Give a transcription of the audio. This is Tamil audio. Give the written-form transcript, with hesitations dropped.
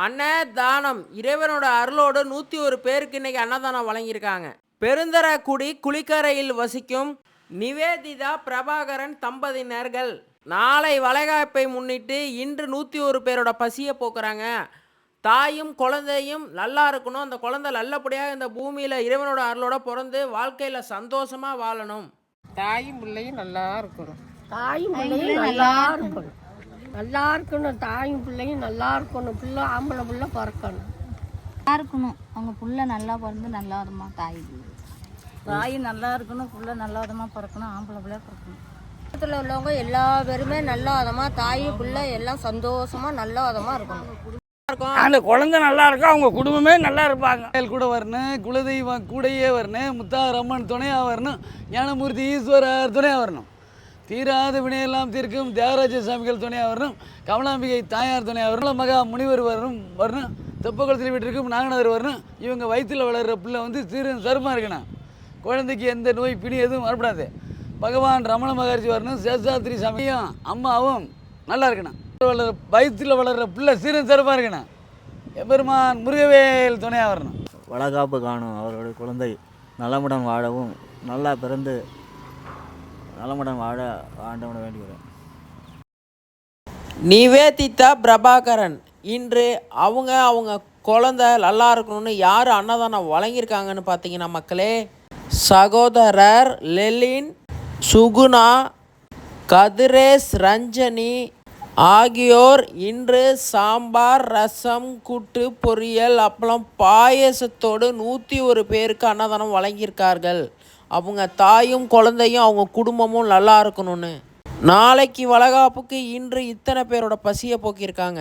அன்னதானம் இறைவனோட அருளோடு 101 பேருக்கு இன்னைக்கு அன்னதானம் வழங்கியிருக்காங்க. பெருந்தரக்குடி குளிக்கரையில் வசிக்கும் நிவேதிதா பிரபாகரன் தம்பதியினர்கள் நாளை வளைகாப்பை முன்னிட்டு இன்று 101 பேரோட பசியை போக்குறாங்க. தாயும் குழந்தையும் நல்லா இருக்கணும், அந்த குழந்தை நல்லபடியாக இந்த பூமியில் இறைவனோட அருளோட பிறந்து வாழ்க்கையில் சந்தோஷமாக வாழணும். தாயும் பிள்ளையும் நல்லா இருக்கணும். தாயும் பிள்ளையும் நல்லா இருக்கணும். நல்லா இருக்கணும். தாயும் பிள்ளையும் நல்லா இருக்கணும். பிள்ளை ஆம்பளை பிள்ளை பிறக்கணும். நல்லா இருக்கணும். அவங்க புள்ள நல்லா பிறந்து நல்லா வருமா. தாய் நல்லா இருக்கணும். புள்ள நல்லா விதமா பிறக்கணும். ஆம்பளை பிள்ளையா பிறக்கணும். குடும்பத்தில் உள்ளவங்க எல்லா பேருமே நல்ல விதமா தாயும் பிள்ளை எல்லாம் சந்தோஷமா நல்ல விதமா இருக்கணும். அந்த குழந்தை நல்லா இருக்கும், அவங்க குடும்பமே நல்லா இருப்பாங்க. கூட வரணும், குலதெய்வம் கூடையே வரணும், முத்தாரம்மன் துணையாக வரணும், ஞானமூர்த்தி ஈஸ்வரர் துணையாக வரணும், தீராத வினையெல்லாம் தீர்க்கும் தியாகராஜ சாமிகள் துணையாக வரணும், கமலாம்பிகை தாயார் துணையாக வரணும், மகா முனிவர் வரணும், தெப்பக்குளத்தில் வீட்டிற்கும் நாகநாதர் வரணும். இவங்க வயிற்றில் வளர்கிற பிள்ளை வந்து சருமாக இருக்கணும். குழந்தைக்கு எந்த நோய் பிணி எதுவும் வரக்கூடாது. பகவான் ரமண மகர்ஜி வரணும், சேஷாத்திரி சாமியும் அம்மாவும் நல்லா இருக்கணும். வயிற்றில் வளர்கிற பிள்ளை சருமாக இருக்கணும். எம்பெருமான் முருகவேல் துணையாக வரணும். வளகாப்பு காணும் அவர்களுடைய குழந்தை நலமுடன் வாழவும், நல்லா பிறந்து நலமுடன் வாழ ஆண்டவனை வேண்டுகிறேன். நிவேதிதா பிரபாகரன் இன்று அவங்க குழந்தை நல்லா இருக்கணும்னு யார் அன்னதானம் வழங்கியிருக்காங்கன்னு பார்த்தீங்கன்னா மக்களே, சகோதரர் லெலின், சுகுணா, கதிரேஷ், ரஞ்சனி ஆகியோர் இன்று சாம்பார், ரசம், கூட்டு, பொரியல், அப்பளம், பாயசத்தோடு 101 பேருக்கு அன்னதானம் வழங்கியிருக்கார்கள். அவங்க தாயும் குழந்தையும் அவங்க குடும்பமும் நல்லா இருக்கணும்னு. நாளைக்கு வளைகாப்புக்கு இன்று இத்தனை பேரோட பசியை போக்கியிருக்காங்க.